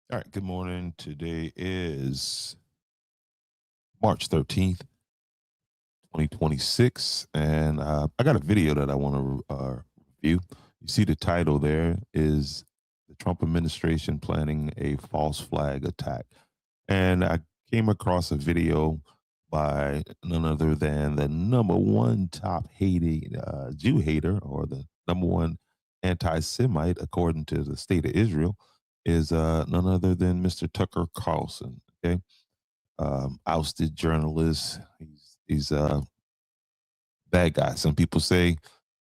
All right, good morning. Today is March 13th, 2026, and I got a video that I want to review. You see the title there is the Trump administration planning a false flag attack. And I came across a video by none other than the number one top hating Jew hater, or the number one anti-Semite, according to the state of Israel, is none other than Mr. Tucker Carlson. Okay, ousted journalist. He's a bad guy. Some people say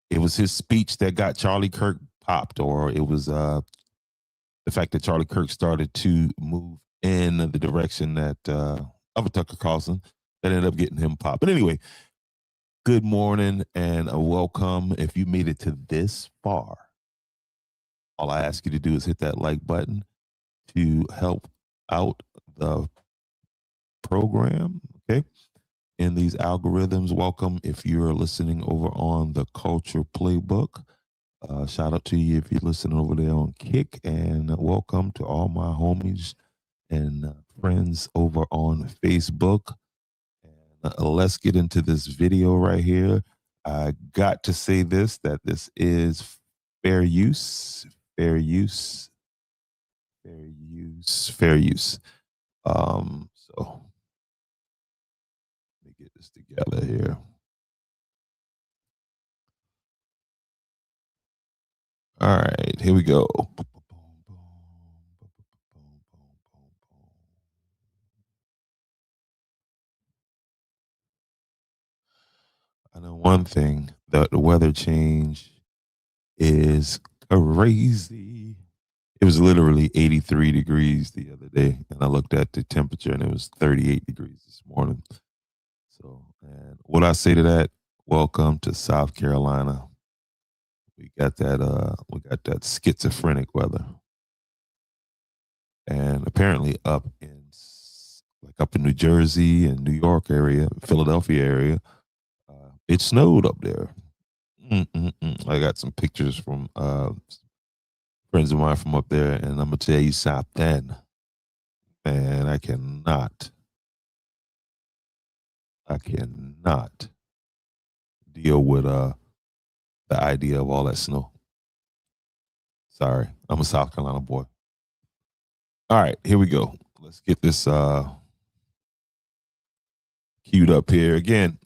it was his speech that got Charlie Kirk popped, or it was the fact that Charlie Kirk started to move in the direction that of a Tucker Carlson that ended up getting him popped. But anyway, good morning and a welcome. If you made it to this far, all I ask you to do is hit that like button to help out the program. Okay. In these algorithms, welcome if you're listening over on the Culture Playbook. Shout out to you if you're listening over there on Kick, and welcome to all my homies and friends over on Facebook. And let's get into this video right here. I got to say that this is fair use, fair use, fair use, fair use. So let me get this together here. All right, here we go. I know one thing, that the weather change is crazy. It was literally 83 degrees the other day, and I looked at the temperature and it was 38 degrees this morning. So, and what I say to that, welcome to South Carolina. We got that schizophrenic weather. And apparently up in New Jersey and New York area, Philadelphia area, it snowed up there. I got some pictures from friends of mine from up there, and I'm gonna tell you something, man. I cannot deal with the idea of all that snow. Sorry, I'm a South Carolina boy. All right, here we go. Let's get this queued up here again.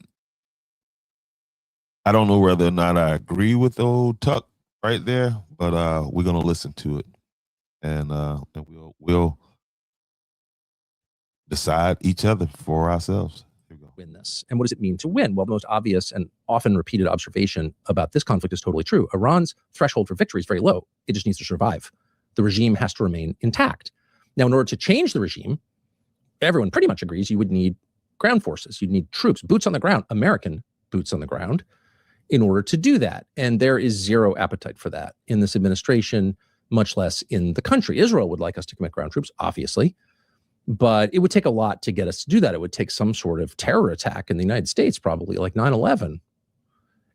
I don't know whether or not I agree with old Tuck right there, but we're gonna listen to it, and we'll decide each other for ourselves. Here we go. Win this. And what does it mean to win? Well, the most obvious and often repeated observation about this conflict is totally true. Iran's threshold for victory is very low. It just needs to survive. The regime has to remain intact. Now, in order to change the regime, everyone pretty much agrees you would need ground forces. You'd need troops, boots on the ground, American boots on the ground, in order to do that. And there is zero appetite for that in this administration, much less in the country. Israel would like us to commit ground troops, obviously, but it would take a lot to get us to do that. It would take some sort of terror attack in the United States, probably like 9/11,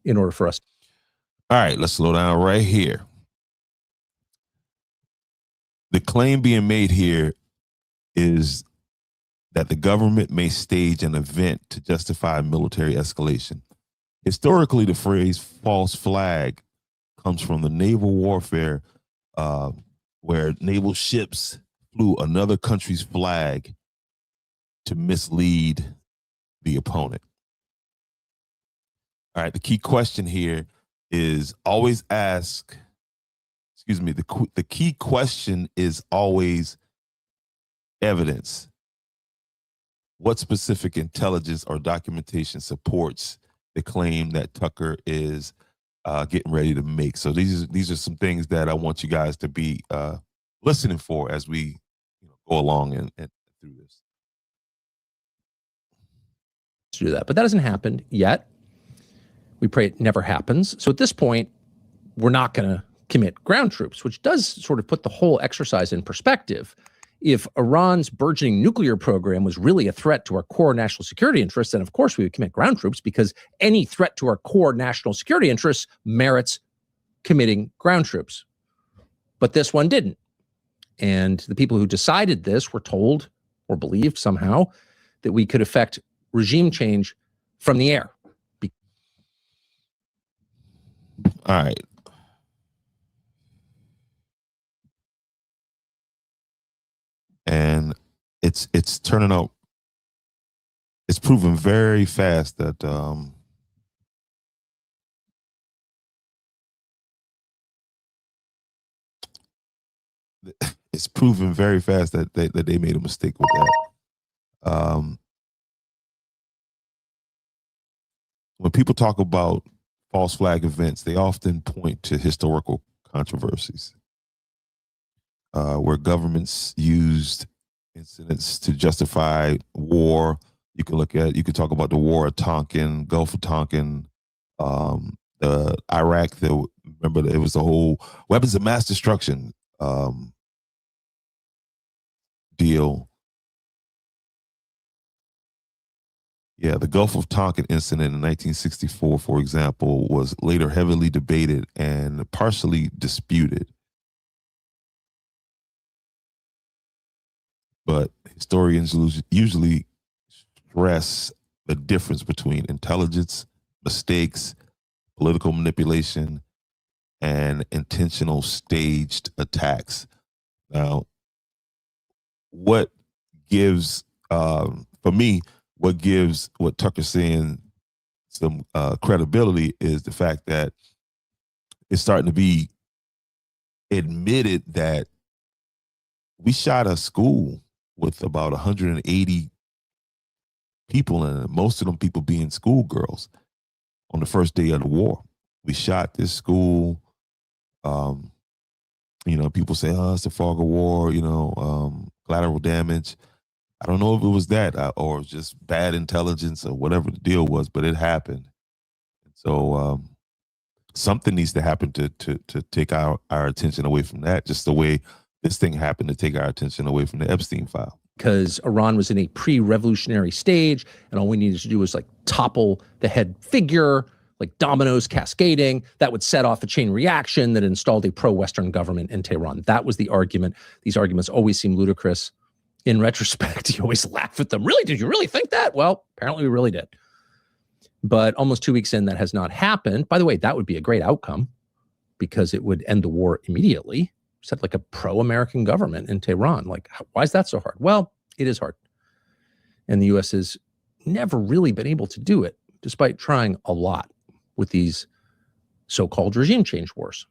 in order for us. All right, let's slow down right here. The claim being made here is that the government may stage an event to justify military escalation. Historically, the phrase false flag comes from the naval warfare, where naval ships flew another country's flag to mislead the opponent. All right, the key question here is always ask, the key question is always evidence. What specific intelligence or documentation supports the claim that Tucker is getting ready to make? So these are some things that I want you guys to be listening for as we go along and through this. To do that, but that hasn't happened yet. We pray it never happens. So at this point, we're not going to commit ground troops, which does sort of put the whole exercise in perspective. If Iran's burgeoning nuclear program was really a threat to our core national security interests, then of course we would commit ground troops, because any threat to our core national security interests merits committing ground troops. But this one didn't. And the people who decided this were told or believed somehow that we could affect regime change from the air. All right. And it's turning out, it's proven very fast that it's proven very fast that they made a mistake with that. When people talk about false flag events, they often point to historical controversies where governments used incidents to justify war. You can talk about the War of Tonkin, Gulf of Tonkin, the Iraq. Remember, it was the whole weapons of mass destruction deal. Yeah, the Gulf of Tonkin incident in 1964, for example, was later heavily debated and partially disputed. But historians usually stress the difference between intelligence, mistakes, political manipulation, and intentional staged attacks. Now, what gives, for me, what gives what Tucker's saying some credibility is the fact that it's starting to be admitted that we shot a school with about 180 people in it, most of them people being schoolgirls on the first day of the war. We shot this school. People say, oh, it's the fog of war, collateral damage. I don't know if it was that or just bad intelligence or whatever the deal was, but it happened. So something needs to happen to take our attention away from that, just the way this thing happened to take our attention away from the Epstein file. Because Iran was in a pre-revolutionary stage, and all we needed to do was like topple the head figure, like dominoes cascading. That would set off a chain reaction that installed a pro-Western government in Tehran. That was the argument. These arguments always seem ludicrous. In retrospect, you always laugh at them. Really? Did you really think that? Well, apparently we really did. But almost 2 weeks in, that has not happened. By the way, that would be a great outcome because it would end the war immediately. Set like a pro-American government in Tehran. Like, why is that so hard? Well, it is hard. And the U.S. has never really been able to do it, despite trying a lot with these so-called regime change wars.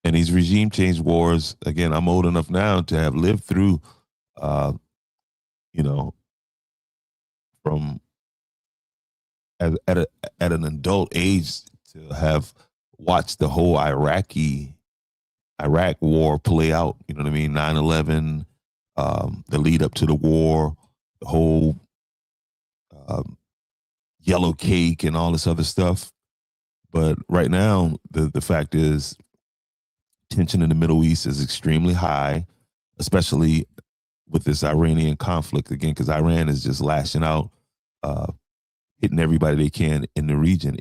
And these regime change wars, again, I'm old enough now to have lived through from at an adult age to have watched the whole Iraq war play out. You know what I mean? 9/11, the lead up to the war, the whole yellow cake and all this other stuff. But right now, the fact is, tension in the Middle East is extremely high, especially with this Iranian conflict again, because Iran is just lashing out, hitting everybody they can in the region.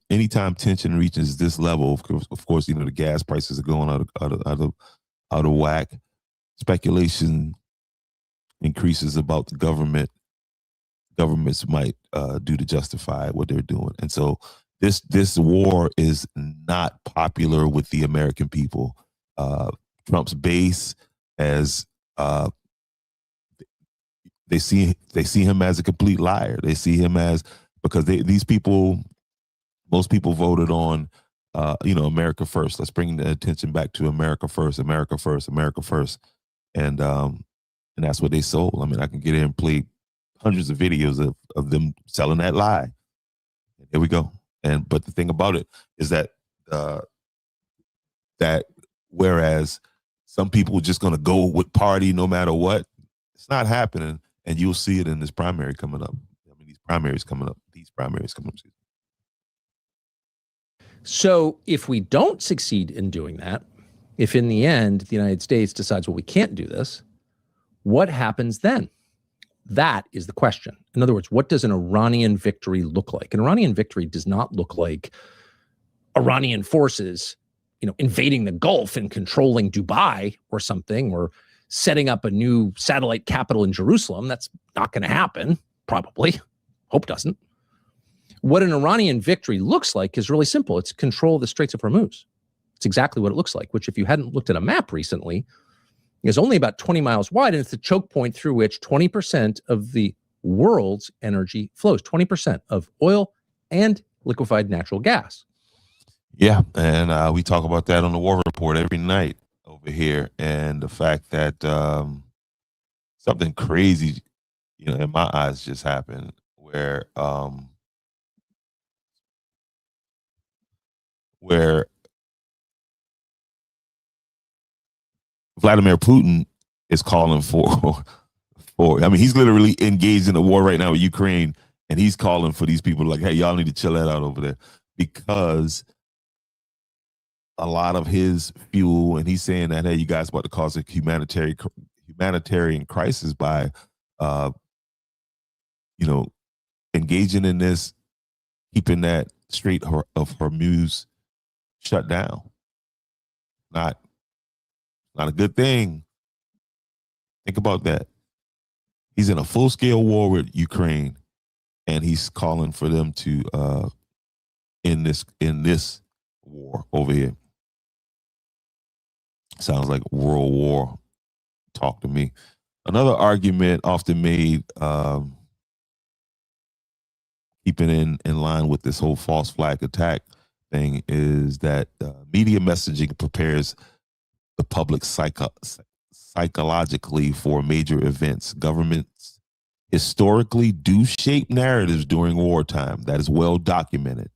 Anytime tension reaches this level, of course, the gas prices are going out of whack. Speculation increases about the governments might do to justify what they're doing, and so this war is not popular with the American people. Trump's base as they see him as a complete liar. They see him as, because most people voted on, America first. Let's bring the attention back to America first, America first, America first, and that's what they sold. I mean, I can get in and play hundreds of videos of them selling that lie. Here we go. But the thing about it is that whereas some people are just going to go with party no matter what, it's not happening. And you'll see it in this primary coming up. I mean, these primaries coming up. So if we don't succeed in doing that, if in the end the United States decides, well, we can't do this, what happens then? That is the question. In other words, what does an Iranian victory look like? An Iranian victory does not look like Iranian forces invading the Gulf and controlling Dubai or something, or setting up a new satellite capital in Jerusalem. That's not going to happen, probably. Hope doesn't. What an Iranian victory looks like is really simple. It's control of the Straits of Hormuz. It's exactly what it looks like, which, if you hadn't looked at a map recently, is only about 20 miles wide, and it's the choke point through which 20% of the world's energy flows, 20% of oil and liquefied natural gas. Yeah, and we talk about that on the War Report every night over here, and the fact that something crazy, in my eyes, just happened where Vladimir Putin is calling for he's literally engaged in a war right now with Ukraine, and he's calling for these people like, hey, y'all need to chill that out over there, because a lot of his fuel, and he's saying that, hey, you guys about to cause a humanitarian crisis by engaging in this, keeping that Strait of Hormuz shut down. Not a good thing. Think about that. He's in a full-scale war with Ukraine, and he's calling for them to end this war over here. Sounds like World War talk to me. Another argument often made, keeping in line with this whole false flag attack thing, is that media messaging prepares the public psychologically for major events. Governments historically do shape narratives during wartime. That is well documented.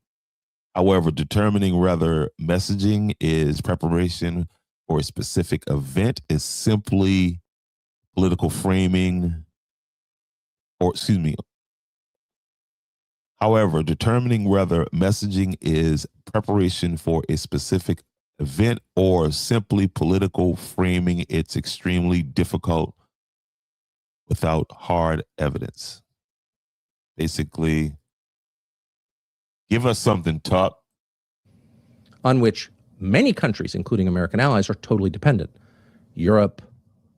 However, determining whether messaging is preparation for a specific event is simply political framing, However, determining whether messaging is preparation for a specific event or simply political framing, it's extremely difficult without hard evidence. Basically, give us something tough on which many countries, including American allies, are totally dependent. Europe,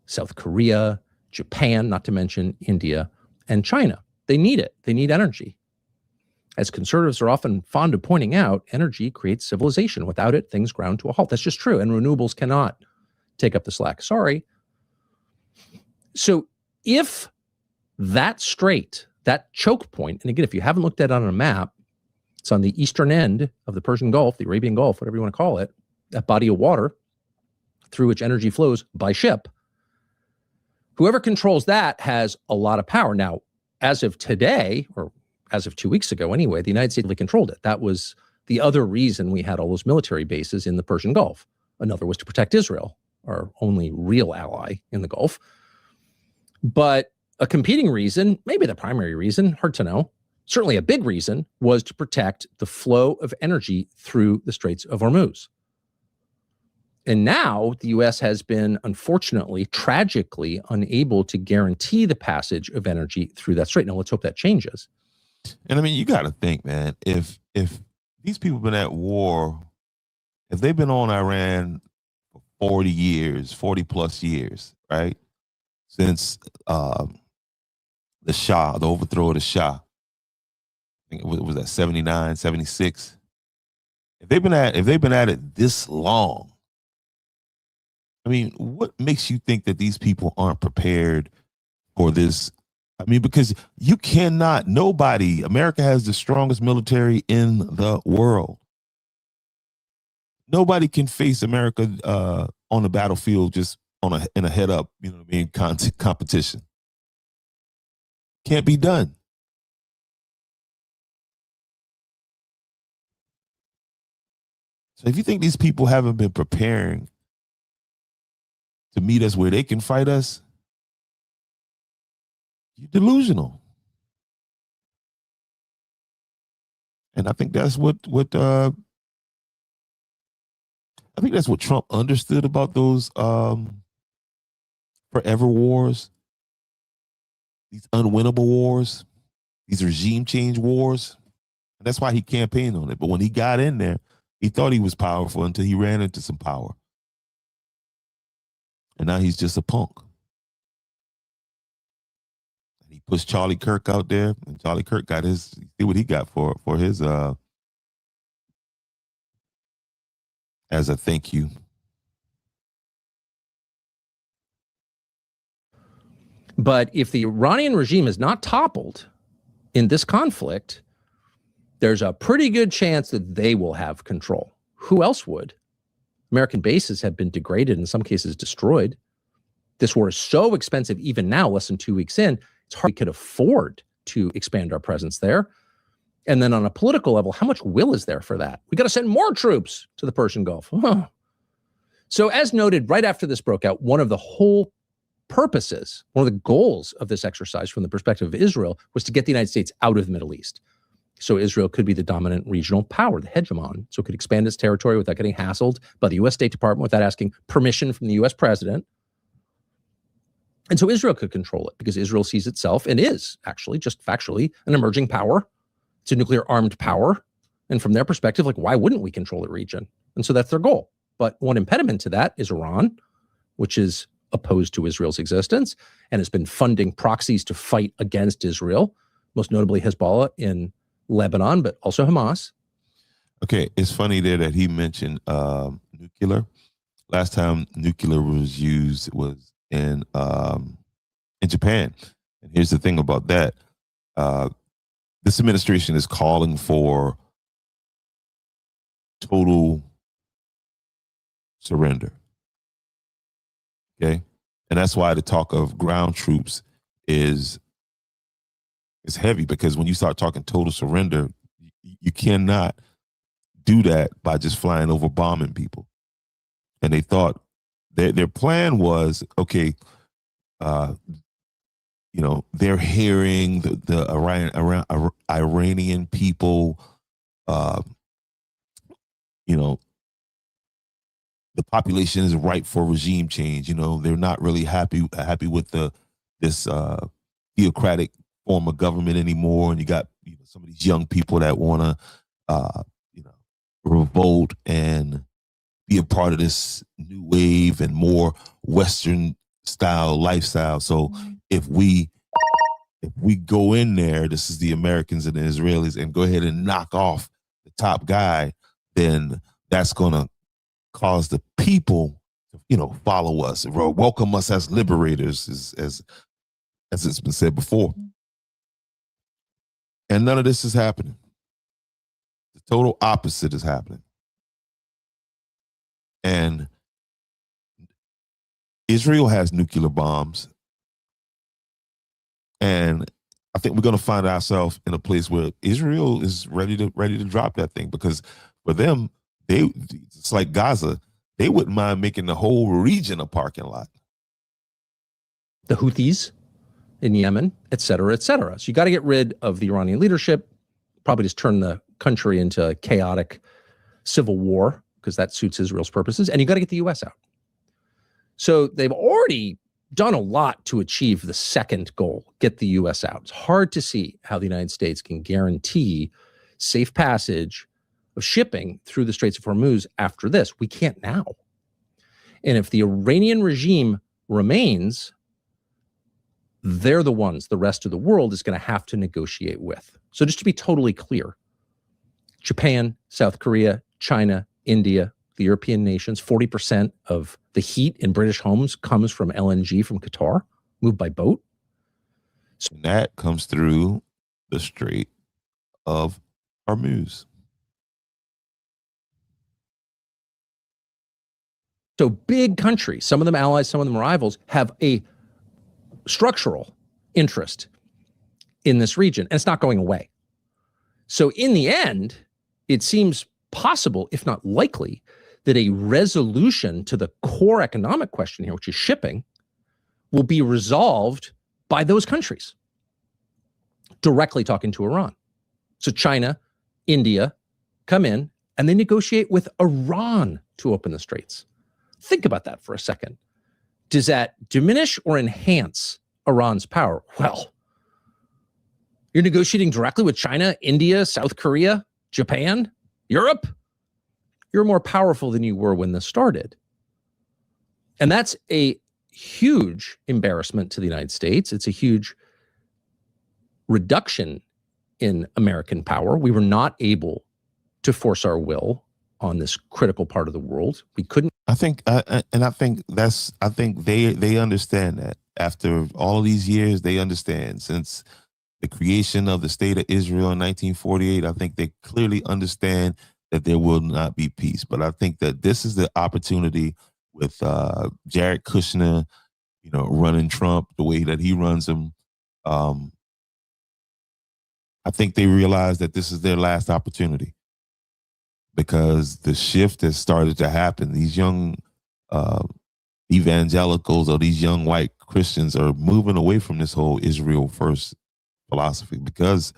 South Korea, Japan, not to mention India and China. They need it. They need energy. As conservatives are often fond of pointing out, energy creates civilization. Without it, things ground to a halt. That's just true. And renewables cannot take up the slack. Sorry. So if that strait, that choke point, and again, if you haven't looked at it on a map, it's on the eastern end of the Persian Gulf, the Arabian Gulf, whatever you want to call it, that body of water through which energy flows by ship. Whoever controls that has a lot of power. Now, as of today, or as of 2 weeks ago anyway, the United States controlled it. That was the other reason we had all those military bases in the Persian Gulf. Another was to protect Israel, our only real ally in the Gulf. But a competing reason, maybe the primary reason, hard to know, certainly a big reason, was to protect the flow of energy through the Straits of Hormuz. And now the U.S. has been, unfortunately, tragically unable to guarantee the passage of energy through that strait. Now, let's hope that changes. And I mean, you got to think, man, if these people have been at war, if they've been on Iran for 40 years, 40 plus years, right? Since the Shah, the overthrow of the Shah, I think it was that 79, 76. If they've been at it this long, I mean, what makes you think that these people aren't prepared for this? I mean, because you cannot, America has the strongest military in the world. Nobody can face America on the battlefield just in a head up, competition. Can't be done. So if you think these people haven't been preparing to meet us where they can fight us, you're delusional. And I think that's what Trump understood about those forever wars, these unwinnable wars, these regime change wars. And that's why he campaigned on it. But when he got in there, He thought he was powerful until he ran into some power. And now he's just a punk. And he pushed Charlie Kirk out there, and Charlie Kirk got his, see what he got for his as a thank you. But if the Iranian regime is not toppled in this conflict, there's a pretty good chance that they will have control. Who else would? American bases have been degraded, in some cases destroyed. This war is so expensive, even now, less than 2 weeks in, it's hard we could afford to expand our presence there. And then on a political level, how much will is there for that? We got to send more troops to the Persian Gulf. So as noted, right after this broke out, one of the whole purposes, one of the goals of this exercise from the perspective of Israel was to get the United States out of the Middle East. So Israel could be the dominant regional power, the hegemon. So it could expand its territory without getting hassled by the U.S. State Department, without asking permission from the U.S. president. And so Israel could control it because Israel sees itself and is actually just factually an emerging power. It's a nuclear armed power. And from their perspective, like, why wouldn't we control the region? And so that's their goal. But one impediment to that is Iran, which is opposed to Israel's existence and has been funding proxies to fight against Israel, most notably Hezbollah in Lebanon, but also Hamas. Okay, it's funny there that he mentioned nuclear. Last time nuclear was used was in Japan. And here's the thing about that. This administration is calling for total surrender. Okay? And that's why the talk of ground troops is heavy, because when you start talking total surrender, you cannot do that by just flying over bombing people. And they thought their plan was, okay, they're hearing the Iranian people, the population is ripe for regime change. They're not really happy with this theocratic form of government anymore, and you got some of these young people that want to revolt and be a part of this new wave and more Western style lifestyle. So if we go in there, this is the Americans and the Israelis, and go ahead and knock off the top guy, then that's going to cause the people follow us, welcome us as liberators, as it's been said before. And none of this is happening. The total opposite is happening. And Israel has nuclear bombs. And I think we're going to find ourselves in a place where Israel is ready to drop that thing, because for them, it's like Gaza. They wouldn't mind making the whole region a parking lot. The Houthis in Yemen, et cetera, et cetera. So you got to get rid of the Iranian leadership, probably just turn the country into a chaotic civil war, because that suits Israel's purposes, and you got to get the U.S. out. So they've already done a lot to achieve the second goal, get the U.S. out. It's hard to see how the United States can guarantee safe passage of shipping through the Straits of Hormuz after this. We can't now. And if the Iranian regime remains, they're the ones the rest of the world is going to have to negotiate with. So just to be totally clear, Japan, South Korea, China, India, the European nations, 40% of the heat in British homes comes from LNG from Qatar, moved by boat. And that comes through the Strait of Hormuz. So big countries, some of them allies, some of them rivals, have a structural interest in this region, and it's not going away. So in the end, it seems possible, if not likely, that a resolution to the core economic question here, which is shipping, will be resolved by those countries directly talking to Iran. So China, India come in and they negotiate with Iran to open the straits. Think about that for a second. Does that diminish or enhance Iran's power? Well, you're negotiating directly with China, India, South Korea, Japan, Europe. you're more powerful than you were when this started. And that's a huge embarrassment to the United States. It's a huge reduction in American power. We were not able to force our will on this critical part of the world. We couldn't. I think they understand that after all of these years, they understand since the creation of the state of Israel in 1948. I think they clearly understand that there will not be peace. But I think that this is the opportunity with Jared Kushner, running Trump the way that he runs him. I think they realize that this is their last opportunity because the shift has started to happen. These young evangelicals or these young white Christians are moving away from this whole Israel first philosophy because,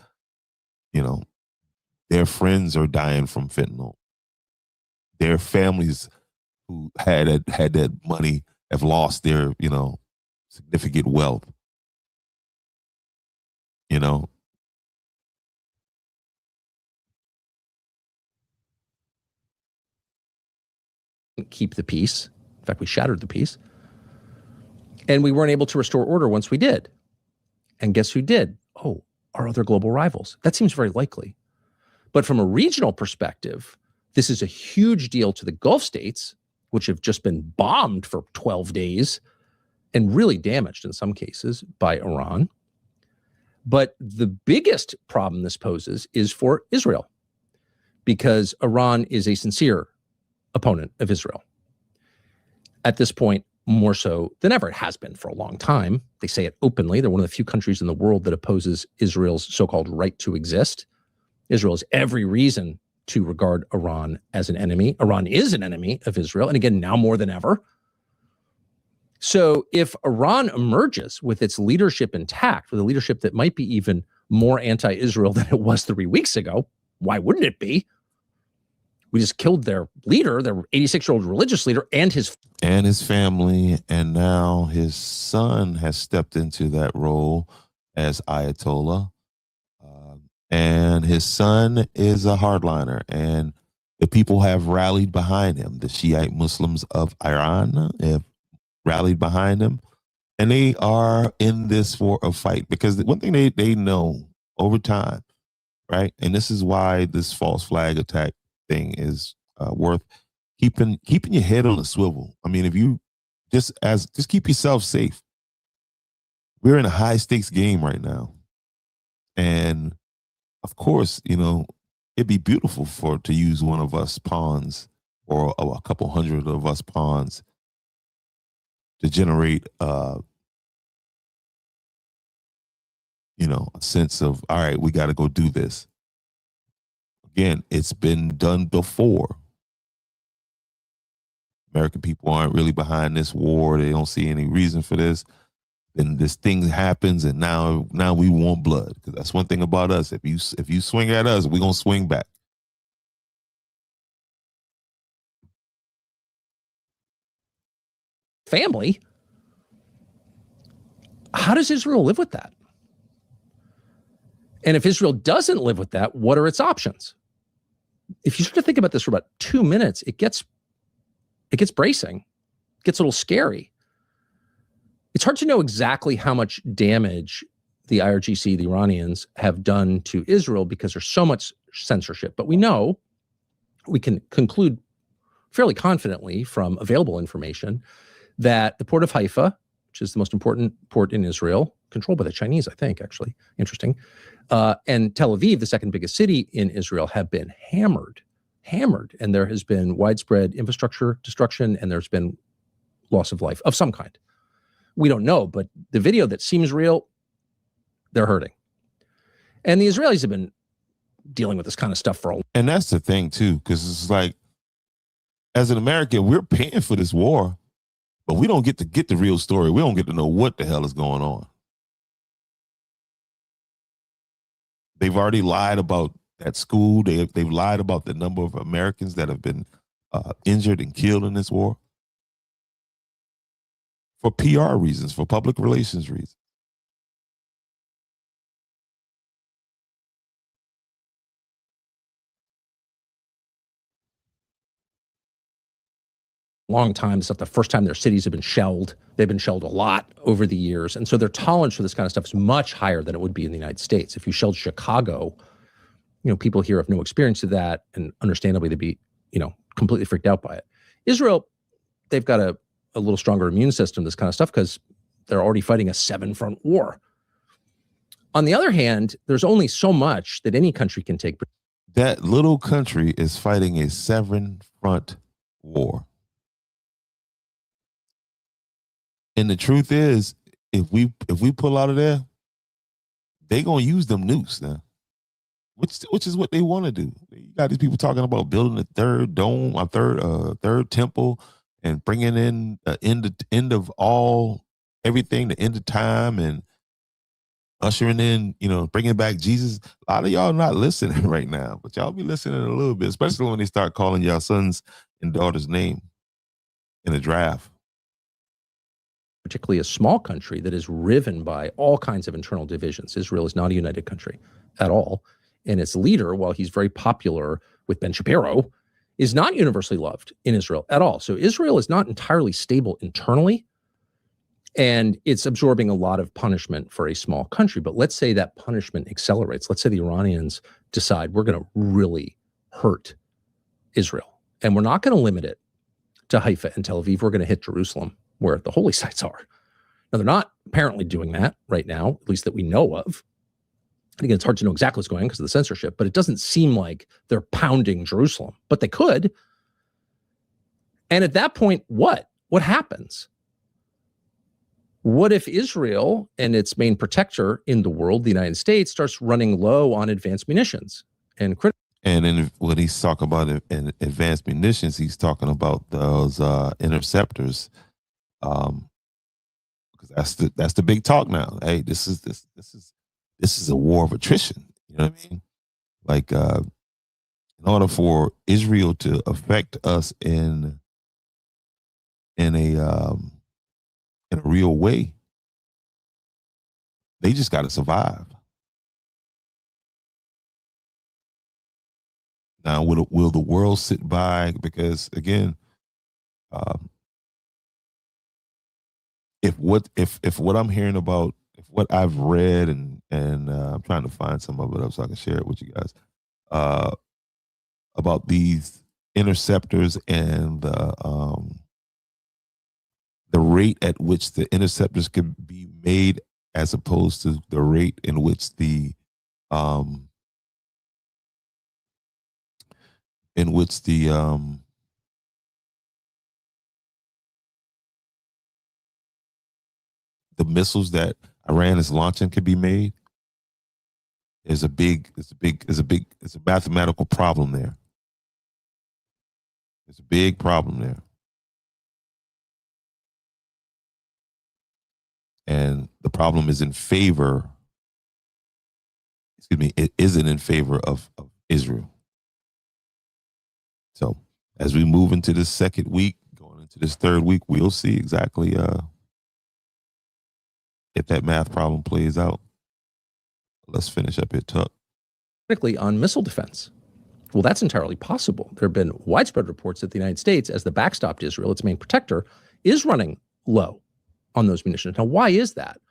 their friends are dying from fentanyl. Their families who had that money have lost their, significant wealth. Keep the peace. In fact, we shattered the peace. And we weren't able to restore order once we did. And guess who did? Oh, our other global rivals. That seems very likely. But from a regional perspective, this is a huge deal to the Gulf states, which have just been bombed for 12 days and really damaged in some cases by Iran. But the biggest problem this poses is for Israel, because Iran is a sincere opponent of Israel. At this point, more so than ever. It has been for a long time. They say it openly. They're one of the few countries in the world that opposes Israel's so-called right to exist. Israel has every reason to regard Iran as an enemy. Iran is an enemy of Israel, and again, now more than ever. So if Iran emerges with its leadership intact, with a leadership that might be even more anti-Israel than it was 3 weeks ago, why wouldn't it be? We just killed their leader, their 86-year-old religious leader, and his family, and now his son has stepped into that role as Ayatollah. And his son is a hardliner, and the people have rallied behind him. The Shiite Muslims of Iran have rallied behind him, and they are in this for a fight because the one thing they know over time, right? And this is why this false flag attack thing is worth keeping your head on a swivel. I mean, if you just keep yourself safe. We're in a high stakes game right now, and of course, it'd be beautiful to use one of us pawns or a couple hundred of us pawns to generate, a sense of, all right, we got to go do this. Again, it's been done before. American people aren't really behind this war. They don't see any reason for this. Then this thing happens, and now we want blood. Because that's one thing about us. If you swing at us, we're gonna swing back. family. How does Israel live with that? And if Israel doesn't live with that, what are its options? If you start to think about this for about 2 minutes, it gets bracing, it gets a little scary. It's hard to know exactly how much damage the IRGC, the Iranians, have done to Israel because there's so much censorship. But we can conclude fairly confidently from available information that the port of Haifa, which is the most important port in Israel, controlled by the Chinese, I think, actually, interesting, and Tel Aviv, the second biggest city in Israel, have been hammered. And there has been widespread infrastructure destruction, and there's been loss of life of some kind. We don't know, but the video that seems real, they're hurting. And the Israelis have been dealing with this kind of stuff for a while. And that's the thing, too, because it's like, as an American, we're paying for this war, but we don't get to get the real story. We don't get to know what the hell is going on. They've already lied about that school. They've lied about the number of Americans that have been injured and killed in this war for PR reasons, for public relations reasons. long time. It's not the first time their cities have been shelled. They've been shelled a lot over the years. And so their tolerance for this kind of stuff is much higher than it would be in the United States. If you shelled Chicago, people here have no experience of that, and understandably they'd be, completely freaked out by it. Israel, they've got a little stronger immune system, this kind of stuff, because they're already fighting a 7-front war. On the other hand, there's only so much that any country can take. That little country is fighting a 7-front war. And the truth is, if we pull out of there, they're gonna use them nukes now. Which is what they want to do. You got these people talking about building a third dome, a third temple, and bringing in the end of all everything, the end of time, and ushering in, bringing back Jesus. A lot of y'all not listening right now, but y'all be listening a little bit, especially when they start calling y'all sons and daughters' name in a draft. Particularly a small country that is riven by all kinds of internal divisions. Israel is not a united country at all. And its leader, while he's very popular with Ben Shapiro, is not universally loved in Israel at all. So Israel is not entirely stable internally, and it's absorbing a lot of punishment for a small country. But let's say that punishment accelerates. Let's say the Iranians decide we're going to really hurt Israel, and we're not going to limit it to Haifa and Tel Aviv. We're going to hit Jerusalem, where the holy sites are. Now, they're not apparently doing that right now, at least that we know of. And again, it's hard to know exactly what's going on because of the censorship, but it doesn't seem like they're pounding Jerusalem, but they could. And at that point, what? What happens? What if Israel and its main protector in the world, the United States, starts running low on advanced munitions and And then when he's talking about advanced munitions, he's talking about those interceptors, because that's the big talk now. Hey, this is a war of attrition. You know what I mean? Like, in order for Israel to affect us in a real way, they just got to survive. Now, will the world sit by? Because again, if what I'm hearing about, if what I've read, and I'm trying to find some of it up so I can share it with you guys, about these interceptors and the rate at which the interceptors can be made, as opposed to the rate in which the missiles that Iran is launching could be made, is a mathematical problem there. There's a big problem there. And the problem is it isn't in favor of Israel. So as we move into this second week, going into this third week, we'll see exactly if that math problem plays out. Let's finish up here, Tuck. On missile defense. Well, that's entirely possible. There have been widespread reports that the United States, as the backstop to Israel, its main protector, is running low on those munitions. Now, why is that?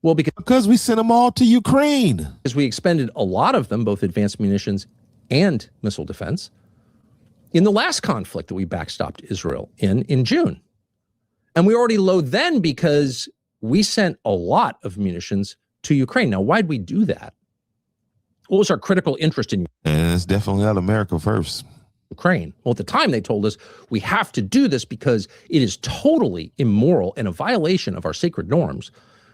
Well, because we sent them all to Ukraine. Because we expended a lot of them, both advanced munitions and missile defense, in the last conflict that we backstopped Israel in June. And we already low then because we sent a lot of munitions to Ukraine. Now, why'd we do that? What was our critical interest in? And it's definitely not America first. Ukraine. Well, at the time they told us we have to do this because it is totally immoral and a violation of our sacred norms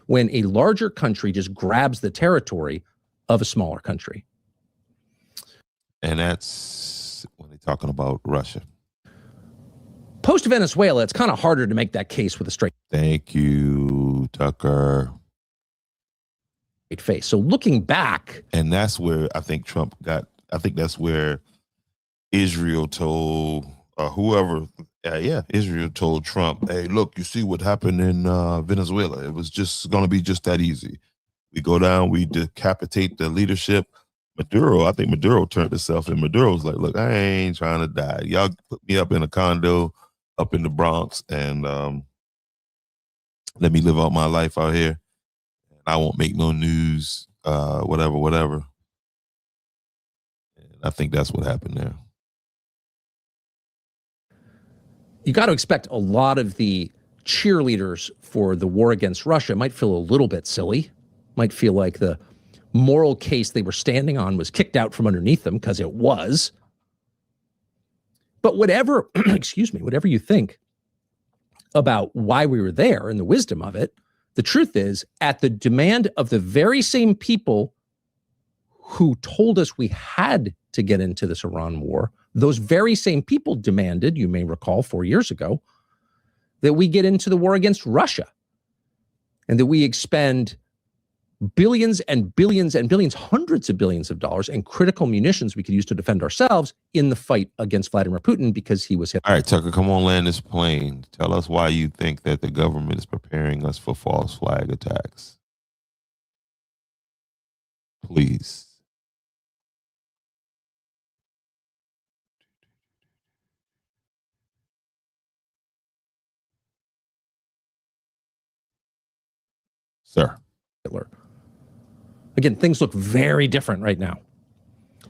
when a larger country just grabs the territory of a smaller country. And that's when they're talking about Russia. Post Venezuela, it's kind of harder to make that case with a straight. Thank you, Tucker. Face. So looking back, and that's where I think Trump got. I think that's where Israel told Israel told Trump, "Hey, look, you see what happened in Venezuela? It was just going to be just that easy. We go down, we decapitate the leadership." I think Maduro turned himself, and Maduro's like, "Look, I ain't trying to die. Y'all put me up in a condo up in the Bronx and let me live out my life out here. I won't make no news, whatever. And I think that's what happened there. You got to expect a lot of the cheerleaders for the war against Russia might feel a little bit silly, might feel like the moral case they were standing on was kicked out from underneath them, because it was. But whatever, whatever you think about why we were there and the wisdom of it, the truth is, at the demand of the very same people who told us we had to get into this Iran war, those very same people demanded, you may recall 4 years ago, that we get into the war against Russia and that we expend billions and billions and billions, hundreds of billions of dollars and critical munitions we could use to defend ourselves in the fight against Vladimir Putin because he was hit. All right, Tucker, come on, land this plane. Tell us why you think that the government is preparing us for false flag attacks. Please. Sir. Hitler. Again, things look very different right now.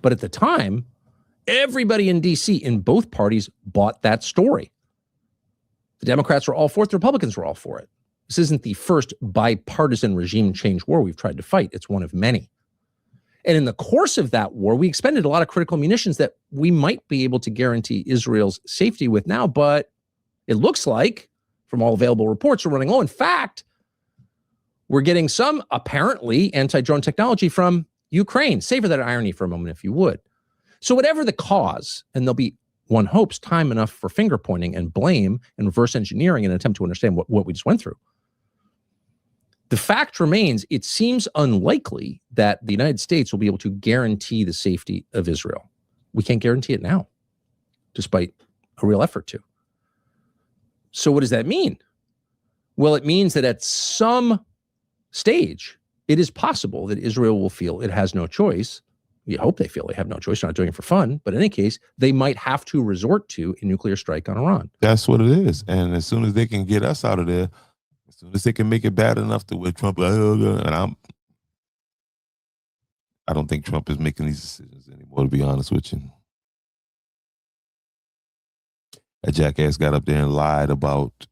But at the time, everybody in DC in both parties bought that story. The Democrats were all for it. The Republicans were all for it. This isn't the first bipartisan regime change war we've tried to fight. It's one of many. And in the course of that war, we expended a lot of critical munitions that we might be able to guarantee Israel's safety with now. But it looks like, from all available reports, we're running low. In fact, we're getting some apparently anti-drone technology from Ukraine. Savor that irony for a moment, if you would. So whatever the cause, and there'll be, one hopes, time enough for finger pointing and blame and reverse engineering in an attempt to understand what we just went through. The fact remains, it seems unlikely that the United States will be able to guarantee the safety of Israel. We can't guarantee it now, despite a real effort to. So what does that mean? Well, it means that at some stage, it is possible that Israel will feel it has no choice. We hope they feel they have no choice. They're not doing it for fun. But in any case, they might have to resort to a nuclear strike on Iran. That's what it is. And as soon as they can get us out of there, as soon as they can make it bad enough to where Trump, and I don't think Trump is making these decisions anymore, to be honest with you. That jackass got up there and lied about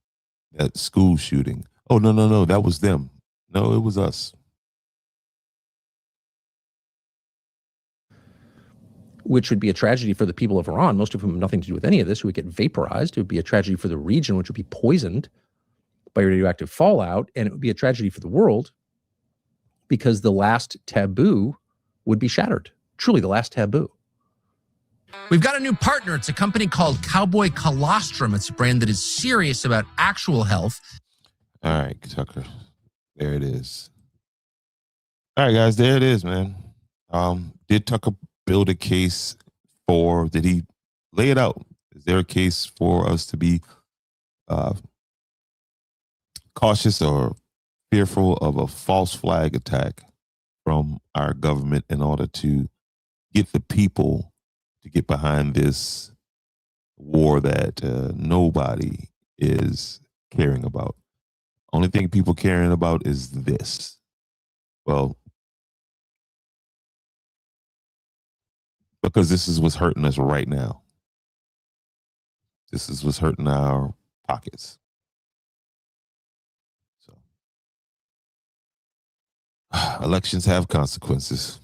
that school shooting. Oh, no, that was them. No, it was us. Which would be a tragedy for the people of Iran, most of whom have nothing to do with any of this, who would get vaporized. It would be a tragedy for the region, which would be poisoned by radioactive fallout. And it would be a tragedy for the world because the last taboo would be shattered. Truly the last taboo. We've got a new partner. It's a company called Cowboy Colostrum. It's a brand that is serious about actual health. All right, Tucker. There it is. All right, guys, there it is, man. Did Tucker build a case for, did he lay it out? Is there a case for us to be cautious or fearful of a false flag attack from our government in order to get the people to get behind this war that nobody is caring about? Only thing people caring about is this. Well, because this is what's hurting us right now. This is what's hurting our pockets. So, elections have consequences.